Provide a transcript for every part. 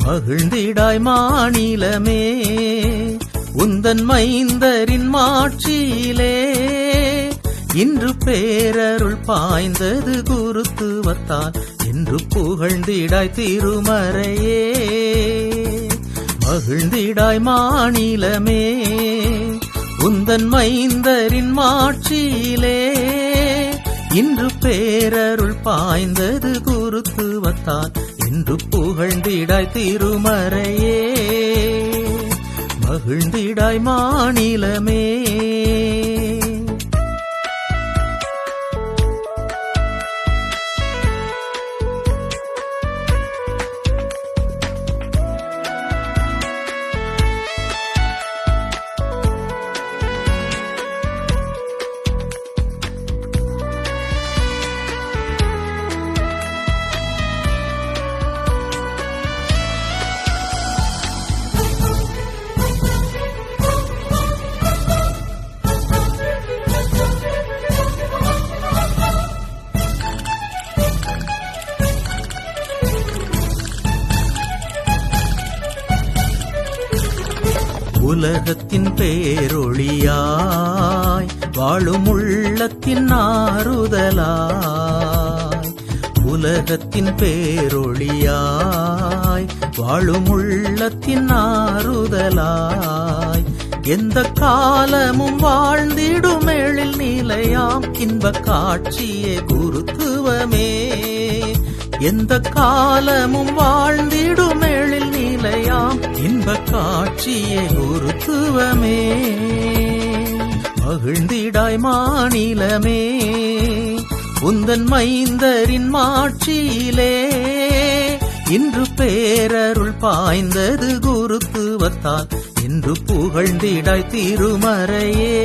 மகிழ்ந்திடாய் மாநிலமே உந்தன் மைந்தரின் மாட்சியிலே இன்று பேரருள் பாய்ந்தது குருத்துவத்தால் என்று புகழ்ந்திடாய் திருமறையே. மகிழ்ந்திடாய் மாநிலமே உந்தன் மைந்தரின் மாட்சியிலே இன்று பேரருள் பாய்ந்தது குருத்துவத்தால் என்று புகழ்ந்திடாய் திருமறையே. மகிழ்ந்திடாய் மாநிலமே. உலகத்தின் பேரொளியாய் வாழும் உள்ளத்தின் ஆறுதலாய். உலகத்தின் பேரொளியாய் வாழும் உள்ளத்தின் ஆறுதலாய். எந்த காலமும் வாழ்ந்திடும் எழில் நிலையாம் இன்ப காட்சியே குருத்துவமே. எந்த காலமும் வாழ்ந்திடும் எழில் நிலையாம் இன்ப காட்சியே குருத்துவமே. மகிழ்ந்திடாய் மாநிலமே உந்தன் மைந்தரின் மாட்சியிலே இன்று பேரருள் பாய்ந்தது குருத்துவத்தால் என்று புகழ்ந்திடாய் திருமறையே.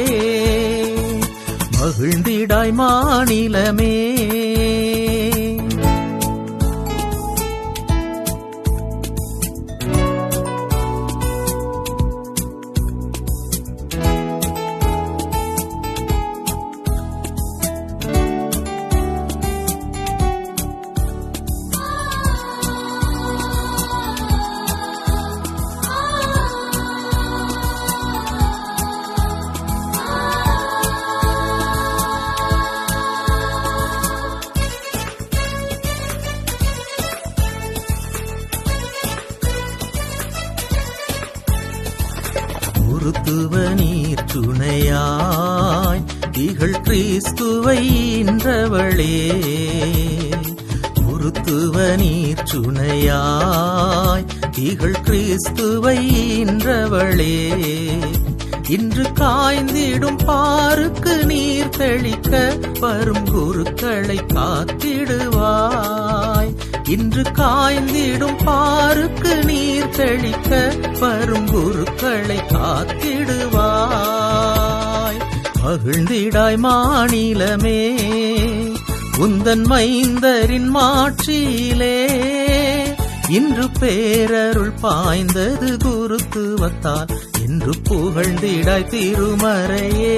மகிழ்ந்திடாய் மாநிலமே. குருத்துவ நீர் துணையாய் திகழ் கிறிஸ்துவை ஈன்றவளே. குருத்துவ நீர் துணையாய் திகழ் கிறிஸ்துவை ஈன்றவளே. இன்று காய்ந்திடும் பாருக்கு நீர் தெளிக்க வரும் குருக்களை காத்திடுவாய். இன்று காய்ந்திடும் பாருக்கு நீர் தெளிக்க வரும் குருக்களை காத்திடுவாய். மகிழ்ந்திடாய் மாநிலமே உந்தன் மைந்தரின் மாட்சியிலே இன்று பேரருள் பாய்ந்தது குருத்துவத்தால் என்று புகழ்ந்திடாய் திருமறையே.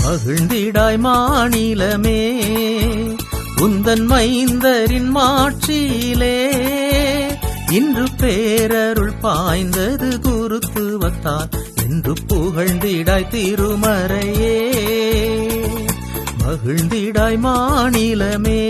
மகிழ்ந்திடாய் மாநிலமே உந்தன் மைந்தரின் மாட்சியிலே இன்று பேரருள் பாய்ந்தது குருத்துவத்தால் என்று புகழ்ந்திடாய் திருமறையே. மகிழ்ந்திடாய் மாநிலமே.